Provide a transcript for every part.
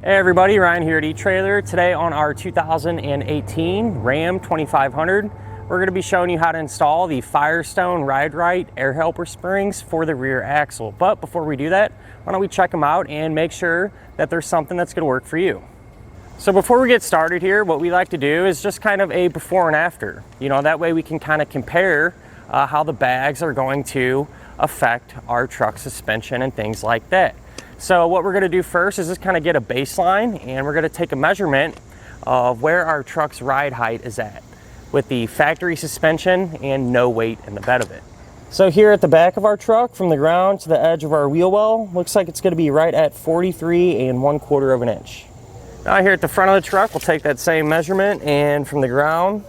Hey everybody, Ryan here at eTrailer. Today on our 2018 Ram 2500, we're going to be showing you how to install the Firestone Ride-Rite air helper springs for the rear axle. But before we do that, why don't we check them out and make sure that there's something that's going to work for you. So before we get started here, what we like to do is just kind of a before and after. You know, that way we can kind of compare how the bags are going to affect our truck suspension and things like that. So what we're going to do first is just kind of get a baseline, and we're going to take a measurement of where our truck's ride height is at with the factory suspension and no weight in the bed of it. So here at the back of our truck, from the ground to the edge of our wheel well, looks like it's going to be right at 43 1/4 of an inch. Now here at the front of the truck, we'll take that same measurement, and from the ground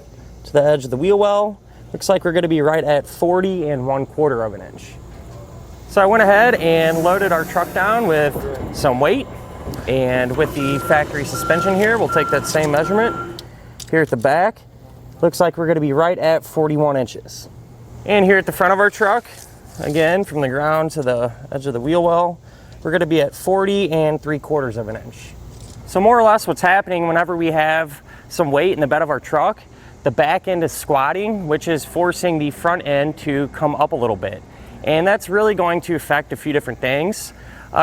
to the edge of the wheel well, looks like we're going to be right at 40 1/4 of an inch. So I went ahead and loaded our truck down with some weight, and with the factory suspension here, we'll take that same measurement. Here at the back, looks like we're going to be right at 41 inches. And here at the front of our truck, again, from the ground to the edge of the wheel well, we're going to be at 40 3/4 of an inch. So more or less what's happening whenever we have some weight in the bed of our truck, the back end is squatting, which is forcing the front end to come up a little bit. And that's really going to affect a few different things.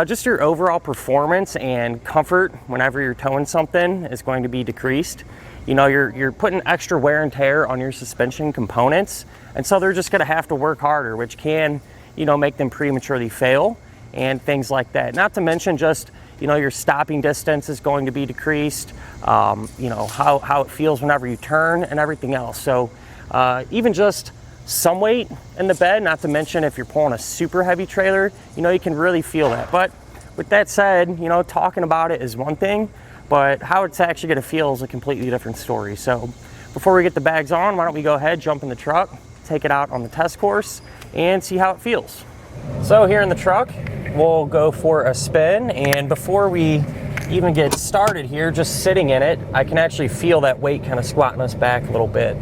Just your overall performance and comfort whenever you're towing something is going to be decreased. You know, you're putting extra wear and tear on your suspension components, and so they're just going to have to work harder, which can, you know, make them prematurely fail and things like that. Not to mention just, you know, your stopping distance is going to be decreased, you know, how it feels whenever you turn and everything else. So even just some weight in the bed, not to mention if you're pulling a super heavy trailer, you know, you can really feel that. But with that said, you know, talking about it is one thing, but how it's actually going to feel is a completely different story. So before we get the bags on, why don't we go ahead, jump in the truck, take it out on the test course, and see how it feels. So here in the truck, we'll go for a spin, and before we even get started here, just sitting in it, I can actually feel that weight kind of squatting us back a little bit.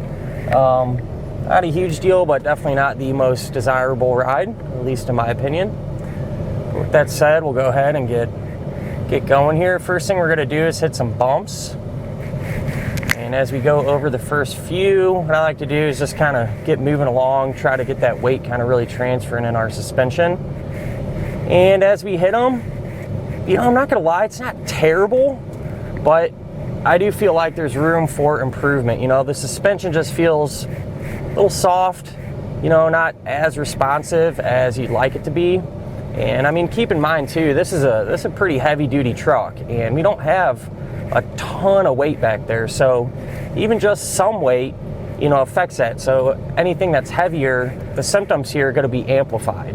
Not a huge deal, but definitely not the most desirable ride, at least in my opinion. With that said, we'll go ahead and get going here. First thing we're going to do is hit some bumps. And as we go over the first few, what I like to do is just kind of get moving along, try to get that weight kind of really transferring in our suspension. And as we hit them, you know, I'm not going to lie, it's not terrible, but I do feel like there's room for improvement. You know, the suspension just feels a little soft, you know, not as responsive as you'd like it to be. And I mean, keep in mind too, this is a pretty heavy duty truck, and we don't have a ton of weight back there. So even just some weight, you know, affects that. So anything that's heavier, the symptoms here are going to be amplified.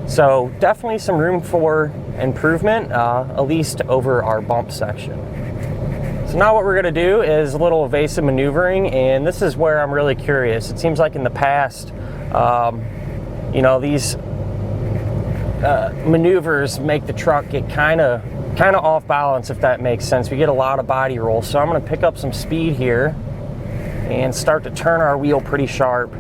So definitely some room for improvement, at least over our bump section. So now what we're going to do is a little evasive maneuvering, and this is where I'm really curious. It seems like in the past, you know, these maneuvers make the truck get kind of off balance, if that makes sense. We get a lot of body roll. So I'm going to pick up some speed here and start to turn our wheel pretty sharp.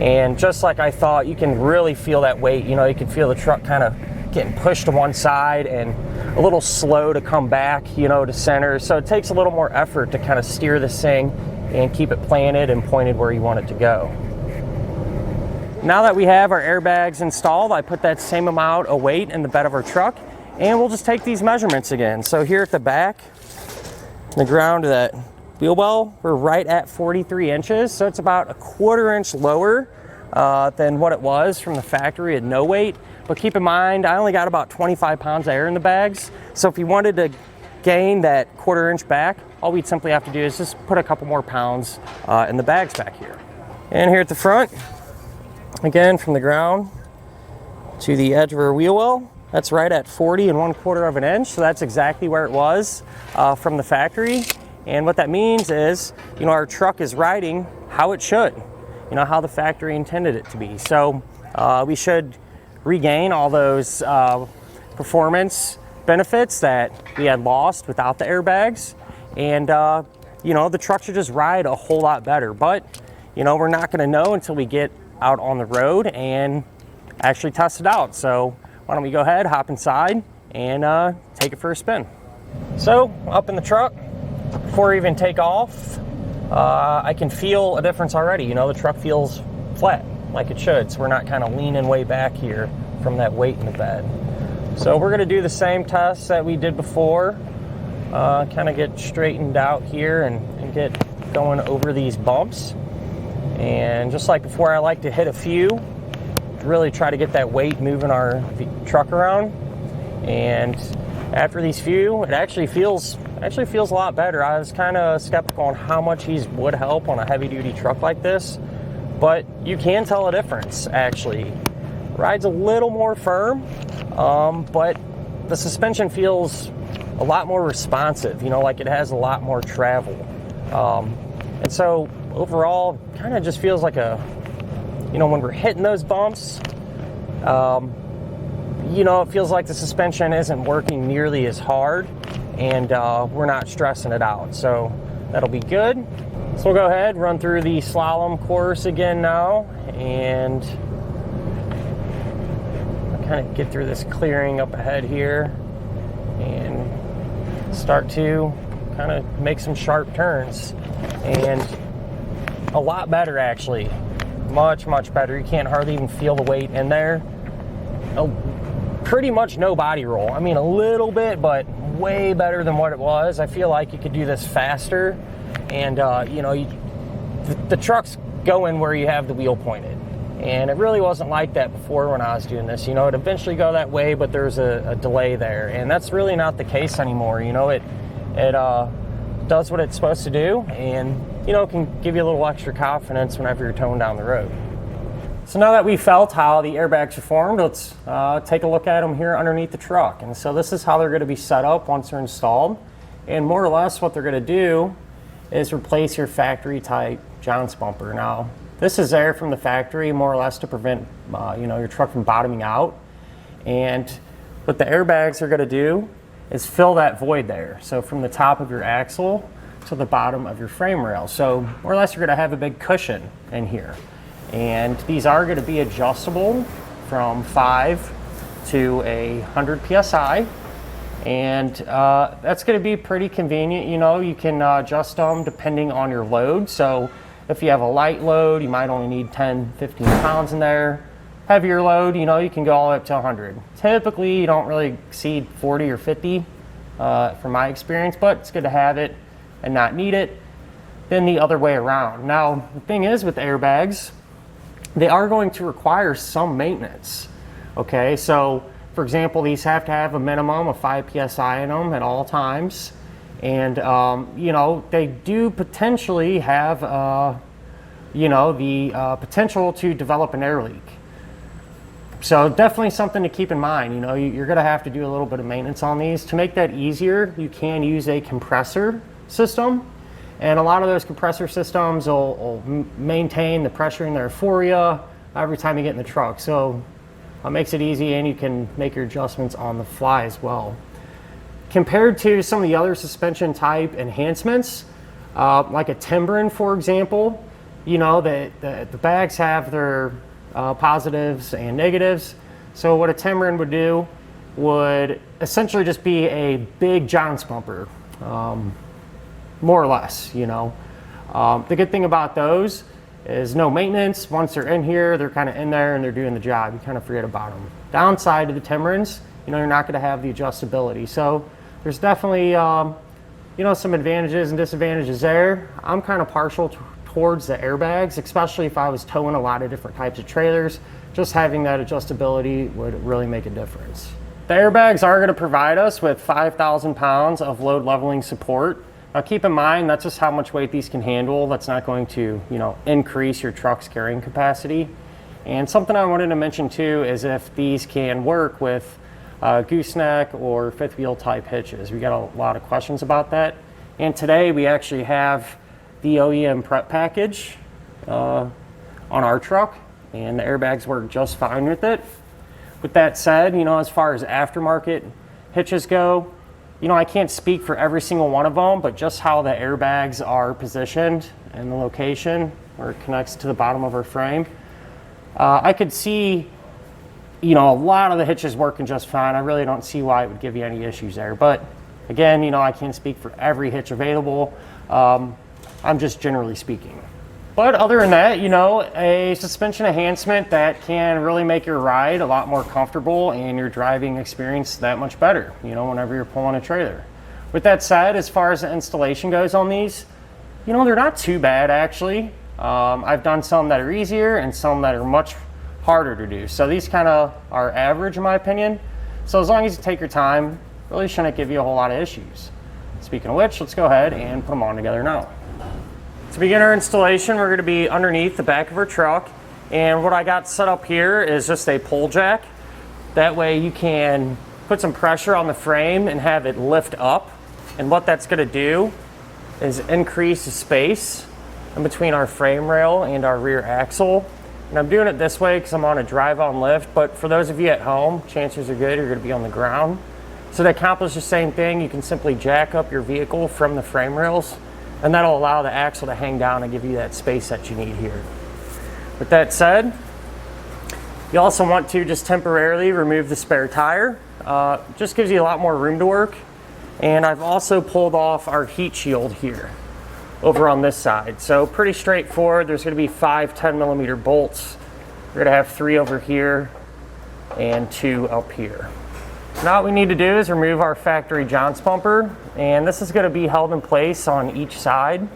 And just like I thought, you can really feel that weight. You know, you can feel the truck kind of getting pushed to one side and a little slow to come back, you know, to center. So it takes a little more effort to kind of steer this thing and keep it planted and pointed where you want it to go. Now that we have our airbags installed, I put that same amount of weight in the bed of our truck, and we'll just take these measurements again. So here at the back, the ground to that wheel well, we're right at 43 inches. So it's about a 1/4 inch lower than what it was from the factory at no weight. But keep in mind, I only got about 25 pounds of air in the bags. So if you wanted to gain that 1/4 inch back, all we'd simply have to do is just put a couple more pounds in the bags back here. And here at the front, again, from the ground to the edge of our wheel well, that's right at 40 1/4 of an inch. So that's exactly where it was from the factory. And what that means is, you know, our truck is riding how it should, you know, how the factory intended it to be. So we should regain all those performance benefits that we had lost without the airbags. And, you know, the truck should just ride a whole lot better. But, you know, we're not going to know until we get out on the road and actually test it out. So why don't we go ahead, hop inside, and take it for a spin. So up in the truck, before we even take off, I can feel a difference already. You know, the truck feels flat like it should, so we're not kind of leaning way back here from that weight in the bed. So we're going to do the same tests that we did before, kind of get straightened out here and get going over these bumps. And just like before, I like to hit a few, really try to get that weight moving our truck around. And after these few, it actually feels a lot better. I was kind of skeptical on how much these would help on a heavy duty truck like this, but you can tell a difference actually. Ride's a little more firm, but the suspension feels a lot more responsive, you know, like it has a lot more travel. And so overall, kind of just feels like you know, when we're hitting those bumps, you know, it feels like the suspension isn't working nearly as hard, and we're not stressing it out. So that'll be good. So we'll go ahead, run through the slalom course again now, and kind of get through this clearing up ahead here and start to kind of make some sharp turns. And a lot better actually, much better. You can't hardly even feel the weight in there. Pretty much no body roll. I mean, a little bit, but way better than what it was. I feel like you could do this faster, and you know, the truck's going where you have the wheel pointed, and it really wasn't like that before when I was doing this. You know, it eventually go that way, but there's a delay there, and that's really not the case anymore. You know, it does what it's supposed to do, and you know, can give you a little extra confidence whenever you're towing down the road. So now that we felt how the airbags are formed, let's take a look at them here underneath the truck. And so this is how they're going to be set up once they're installed. And more or less what they're going to do is replace your factory type jounce bumper. Now, this is there from the factory more or less to prevent you know, your truck from bottoming out. And what the airbags are going to do is fill that void there. So from the top of your axle to the bottom of your frame rail. So more or less you're going to have a big cushion in here. And these are going to be adjustable from 5 to 100 psi, and that's going to be pretty convenient. You know, you can adjust them depending on your load. So if you have a light load, you might only need 10, 15 pounds in there. Heavier load, you know, you can go all the way up to 100. Typically, you don't really exceed 40 or 50 from my experience, but it's good to have it and not need it than the other way around. Now, the thing is with airbags, they are going to require some maintenance. Okay, so for example, these have to have a minimum of 5 psi in them at all times, and you know, they do potentially have you know, the potential to develop an air leak. So definitely something to keep in mind. You know, you're going to have to do a little bit of maintenance on these. To make that easier, you can use a compressor system. And a lot of those compressor systems will maintain the pressure in there for you every time you get in the truck. So it makes it easy, and you can make your adjustments on the fly as well. Compared to some of the other suspension type enhancements, like a Timbren, for example, you know, the bags have their positives and negatives. So what a Timbren would do would essentially just be a big jounce bumper. More or less, you know. The good thing about those is no maintenance. Once they're in here, they're kind of in there and they're doing the job. You kind of forget about them. Downside to the Timbrens, you know, you're not going to have the adjustability. So there's definitely, you know, some advantages and disadvantages there. I'm kind of partial towards the airbags, especially if I was towing a lot of different types of trailers. Just having that adjustability would really make a difference. The airbags are going to provide us with 5,000 pounds of load leveling support. Now keep in mind, that's just how much weight these can handle. That's not going to, you know, increase your truck's carrying capacity. And something I wanted to mention too is if these can work with gooseneck or fifth wheel type hitches. We got a lot of questions about that. And today we actually have the OEM prep package on our truck, and the airbags work just fine with it. With that said, you know, as far as aftermarket hitches go, you know, I can't speak for every single one of them, but just how the airbags are positioned and the location where it connects to the bottom of our frame, I could see, you know, a lot of the hitches working just fine. I really don't see why it would give you any issues there. But Again, you know, I can't speak for every hitch available. I'm just generally speaking. But other than that, you know, a suspension enhancement that can really make your ride a lot more comfortable and your driving experience that much better, you know, whenever you're pulling a trailer. With that said, as far as the installation goes on these, you know, they're not too bad actually. I've done some that are easier and some that are much harder to do. So these kind of are average in my opinion. So as long as you take your time, really shouldn't give you a whole lot of issues. Speaking of which, let's go ahead and put them on together now. To begin our installation, we're going to be underneath the back of our truck. And what I got set up here is just a pull jack. That way you can put some pressure on the frame and have it lift up. And what that's going to do is increase the space in between our frame rail and our rear axle. And I'm doing it this way because I'm on a drive-on lift, but for those of you at home, chances are good you're going to be on the ground. So to accomplish the same thing, you can simply jack up your vehicle from the frame rails, and that'll allow the axle to hang down and give you that space that you need here. With that said, you also want to just temporarily remove the spare tire. Just gives you a lot more room to work. And I've also pulled off our heat shield here over on this side. So pretty straightforward. There's going to be 5 10mm bolts. We're going to have 3 over here and 2 up here. Now what we need to do is remove our factory jounce bumper, and this is going to be held in place on each side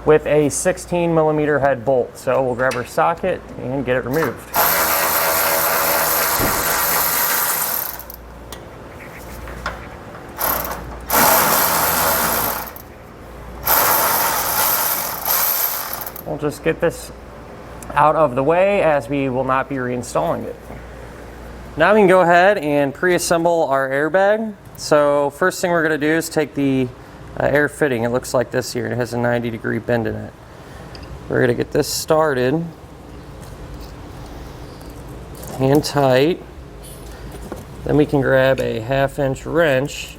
with a 16mm head bolt. So we'll grab our socket and get it removed. We'll just get this out of the way as we will not be reinstalling it. Now we can go ahead and pre-assemble our airbag. So first thing we're going to do is take the air fitting. It looks like this here. It has a 90-degree bend in it. We're going to get this started. Hand tight. Then we can grab a 1/2-inch wrench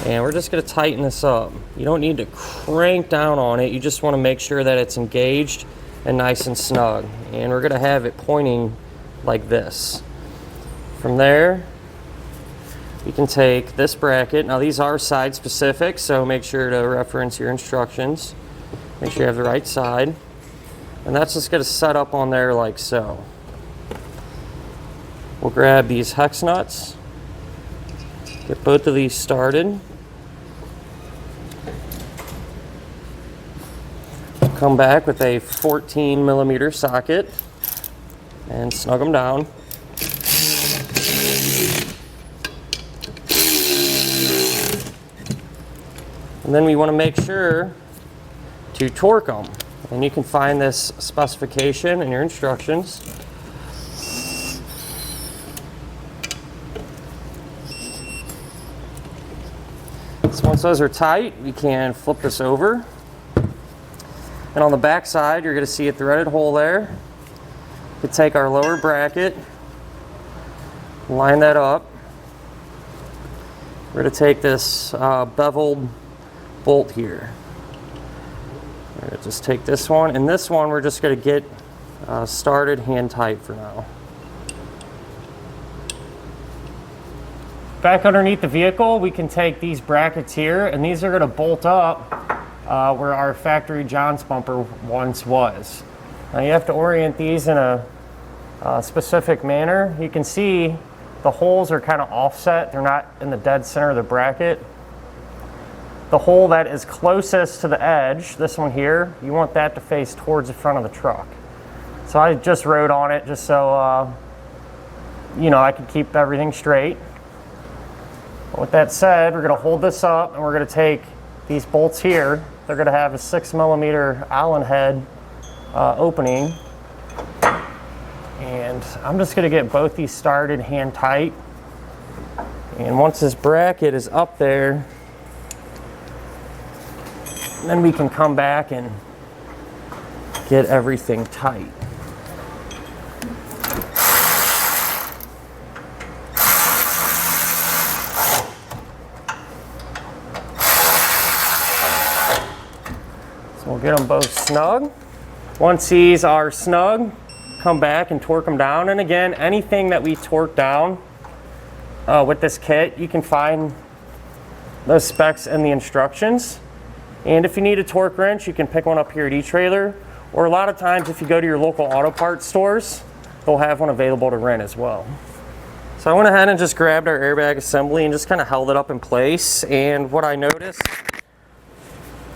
and we're just going to tighten this up. You don't need to crank down on it. You just want to make sure that it's engaged and nice and snug. And we're going to have it pointing like this. From there, you can take this bracket. Now these are side specific, so make sure to reference your instructions. Make sure you have the right side. And that's just going to set up on there like so. We'll grab these hex nuts, get both of these started. Come back with a 14mm socket and snug them down. And then we want to make sure to torque them. And you can find this specification in your instructions. So once those are tight, we can flip this over. And on the back side, you're going to see a threaded hole there. We can take our lower bracket, line that up. We're going to take this beveled bolt here. We're going to just take this one, and this one we're just going to get started hand tight for now. Back underneath the vehicle, we can take these brackets here, and these are going to bolt up where our factory jounce bumper once was. Now you have to orient these in a specific manner. You can see the holes are kind of offset. They're not in the dead center of the bracket. The hole that is closest to the edge, this one here, you want that to face towards the front of the truck. So I just wrote on it just so you know, I can keep everything straight. But with that said, we're going to hold this up and we're going to take these bolts here. They're going to have a 6mm Allen head opening. And I'm just going to get both these started hand tight. And once this bracket is up there, then we can come back and get everything tight. So we'll get them both snug. Once these are snug, come back and torque them down. And again, anything that we torque down with this kit, you can find those specs and the instructions. And if you need a torque wrench, you can pick one up here at eTrailer, or a lot of times if you go to your local auto parts stores, they'll have one available to rent as well. So I went ahead and just grabbed our airbag assembly and just kind of held it up in place. And what I noticed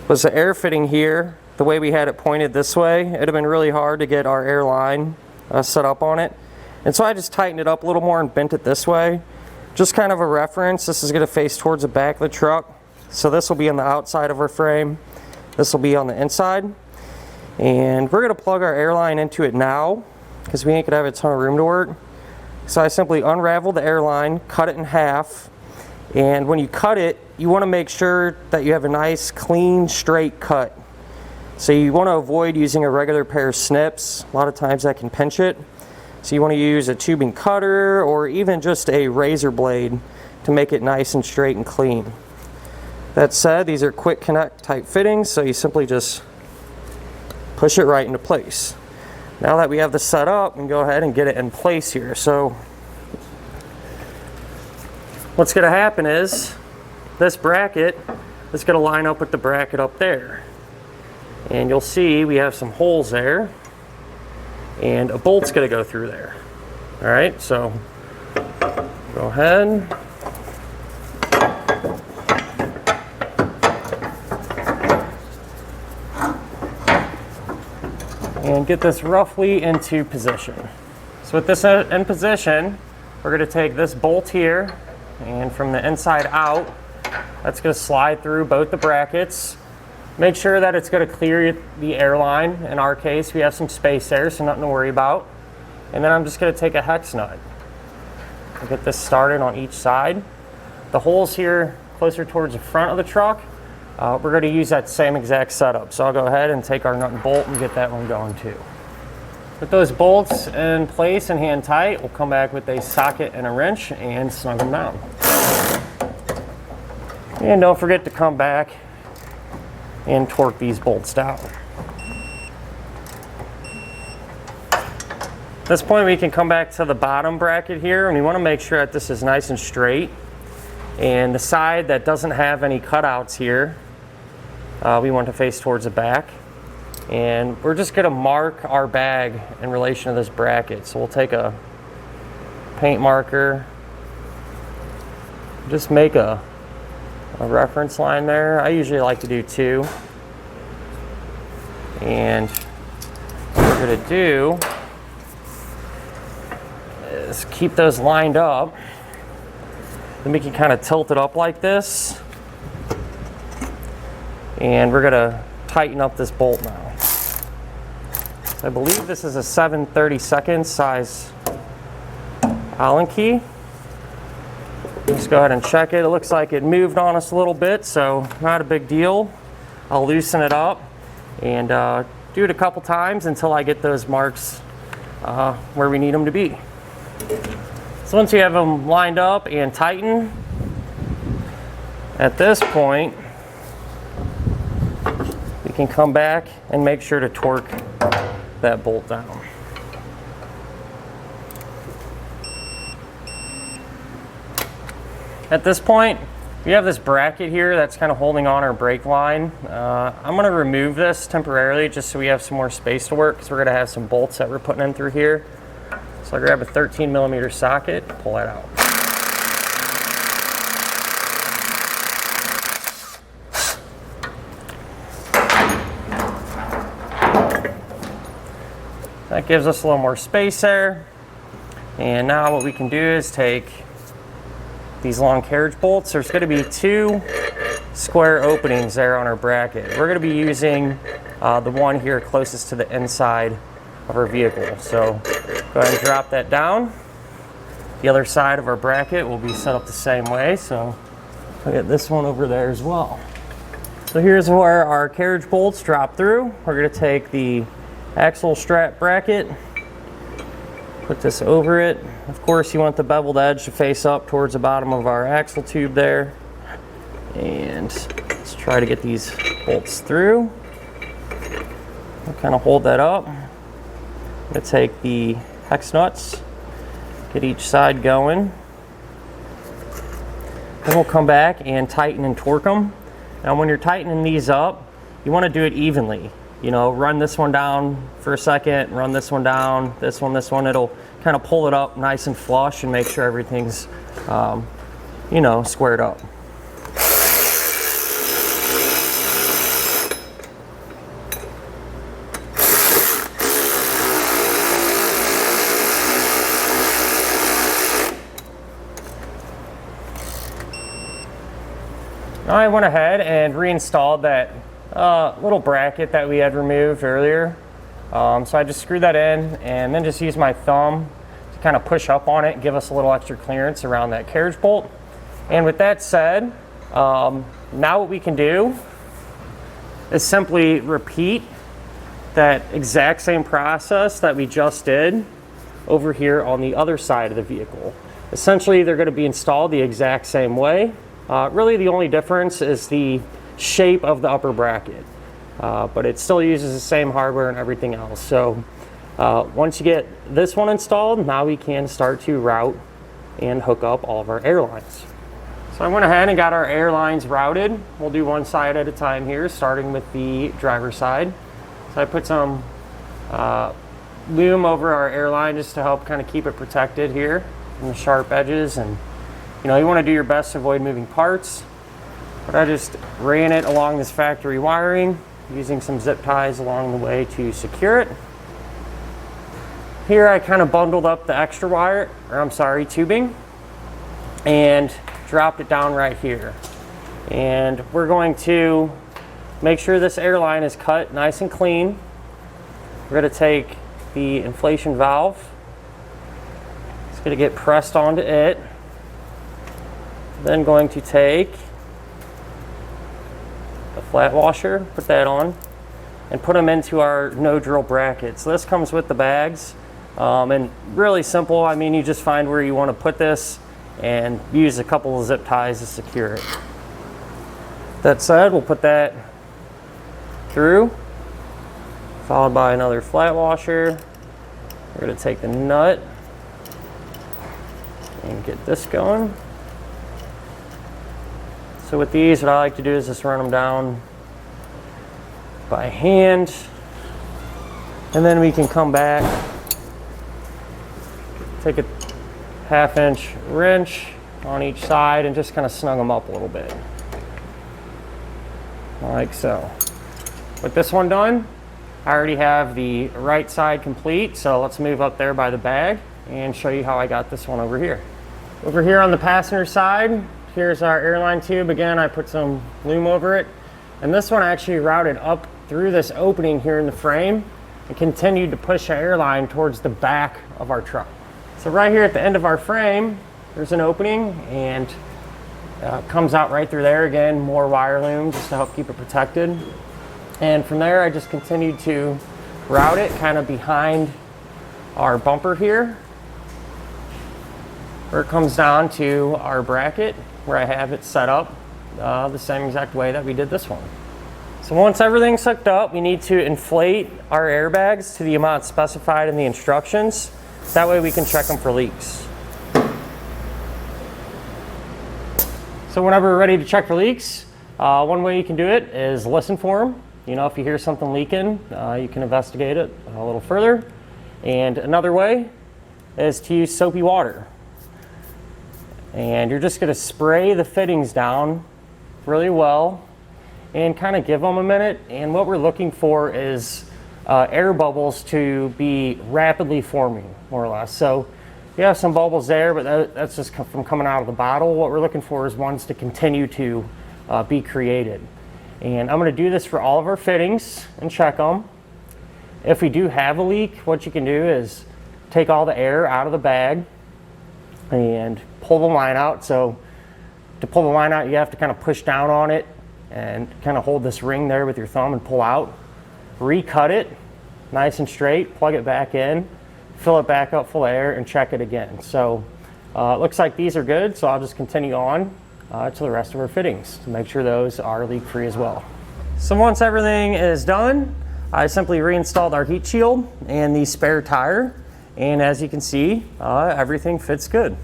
was the air fitting here, the way we had it pointed this way, it'd have been really hard to get our Airline set up on it. And so I just tightened it up a little more and bent it this way. Just kind of a reference, this is going to face towards the back of the truck. So this will be on the outside of our frame. This will be on the inside. And we're going to plug our Airline into it now because we ain't going to have a ton of room to work. So I simply unravel the Airline, cut it in half. And when you cut it, you want to make sure that you have a nice, clean, straight cut. So you want to avoid using a regular pair of snips. A lot of times that can pinch it. So you want to use a tubing cutter or even just a razor blade to make it nice and straight and clean. That said, these are quick connect type fittings, so you simply just push it right into place. Now that we have this set up, we can go ahead and get it in place here. So what's going to happen is this bracket is going to line up with the bracket up there. And you'll see we have some holes there, and a bolt's going to go through there. All right, so go ahead. And get this roughly into position. So with this in position, we're going to take this bolt here, and from the inside out, that's going to slide through both the brackets. Make sure that it's going to clear the Airline. In our case, we have some space there, so nothing to worry about. And then I'm just going to take a hex nut and get this started on each side. The holes here closer towards the front of the truck, we're going to use that same exact setup. So I'll go ahead and take our nut and bolt and get that one going too. With those bolts in place and hand tight, we'll come back with a socket and a wrench and snug them down. And don't forget to come back and torque these bolts down. At this point, we can come back to the bottom bracket here, and we want to make sure that this is nice and straight. And the side that doesn't have any cutouts here, we want to face towards the back. And we're just going to mark our bag in relation to this bracket. So we'll take a paint marker, just make a reference line there. I usually like to do 2. And what we're going to do is keep those lined up. Then we can kind of tilt it up like this. And we're going to tighten up this bolt now. So I believe this is a 7/32 size Allen key. Let's go ahead and check it. It looks like it moved on us a little bit, so not a big deal. I'll loosen it up and do it a couple times until I get those marks where we need them to be. So once you have them lined up and tightened, at this point, we can come back and make sure to torque that bolt down. At this point, we have this bracket here that's kind of holding on our brake line. I'm going to remove this temporarily just so we have some more space to work, because we're going to have some bolts that we're putting in through here. So I'll grab a 13mm socket, pull that out. That gives us a little more space there. And now what we can do is take these long carriage bolts. There's going to be 2 square openings there on our bracket. We're going to be using the one here closest to the inside of our vehicle. So go ahead and drop that down. The other side of our bracket will be set up the same way. So I'll get this one over there as well. So here's where our carriage bolts drop through. We're going to take the axle strap bracket, put this over it. Of course, you want the beveled edge to face up towards the bottom of our axle tube there. And let's try to get these bolts through. We'll kind of hold that up. I'm going to take the hex nuts, get each side going. Then we'll come back and tighten and torque them. Now when you're tightening these up, you want to do it evenly. You know, run this one down for a second, run this one down, this one. It'll kind of pull it up nice and flush and make sure everything's, you know, squared up. Now I went ahead and reinstalled that little bracket that we had removed earlier. So I just screwed that in and then just used my thumb to kind of push up on it and give us a little extra clearance around that carriage bolt. And with that said, now what we can do is simply repeat that exact same process that we just did over here on the other side of the vehicle. Essentially, they're going to be installed the exact same way. Really the only difference is the shape of the upper bracket, but it still uses the same hardware and everything else. So once you get this one installed, now we can start to route and hook up all of our airlines. So I went ahead and got our airlines routed. We'll do one side at a time here, starting with the driver's side. So I put some loom over our airline just to help kind of keep it protected here from the sharp edges. And you know, you want to do your best to avoid moving parts. But I just ran it along this factory wiring using some zip ties along the way to secure it. Here I kind of bundled up the extra wire, or I'm sorry, tubing, and dropped it down right here. And we're going to make sure this airline is cut nice and clean. We're going to take the inflation valve. It's going to get pressed onto it. Then going to take the flat washer, put that on, and put them into our no drill bracket. So this comes with the bags, and really simple. I mean, you just find where you want to put this and use a couple of zip ties to secure it. That said, we'll put that through, followed by another flat washer. We're going to take the nut and get this going. So with these, what I like to do is just run them down by hand, and then we can come back, take a 1/2-inch wrench on each side and just kind of snug them up a little bit, like so. With this one done, I already have the right side complete, so let's move up there by the bag and show you how I got this one over here. Over here on the passenger side, here's our airline tube. Again, I put some loom over it, and this one actually routed up through this opening here in the frame and continued to push the airline towards the back of our truck. So right here at the end of our frame, there's an opening, and comes out right through there. Again, more wire loom just to help keep it protected. And from there, I just continued to route it kind of behind our bumper here, where it comes down to our bracket, where I have it set up the same exact way that we did this one. So once everything's hooked up, we need to inflate our airbags to the amount specified in the instructions. That way we can check them for leaks. So whenever we're ready to check for leaks, one way you can do it is listen for them. You know, if you hear something leaking, you can investigate it a little further. And another way is to use soapy water. And you're just going to spray the fittings down really well and kind of give them a minute. And what we're looking for is air bubbles to be rapidly forming, more or less. So you have some bubbles there, but that's just from coming out of the bottle. What we're looking for is ones to continue to be created. And I'm going to do this for all of our fittings and check them. If we do have a leak, what you can do is take all the air out of the bag and pull the line out. So to pull the line out, you have to kind of push down on it and kind of hold this ring there with your thumb and pull out. Recut it nice and straight, plug it back in, fill it back up full of air, and check it again. So it looks like these are good, so I'll just continue on to the rest of our fittings to make sure those are leak-free as well. So once everything is done, I simply reinstalled our heat shield and the spare tire. And as you can see, everything fits good.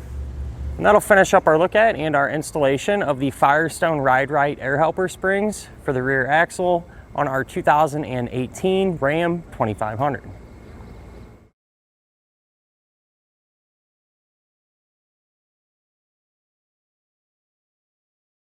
And that'll finish up our look at and our installation of the Firestone Ride-Rite air helper springs for the rear axle on our 2018 Ram 2500.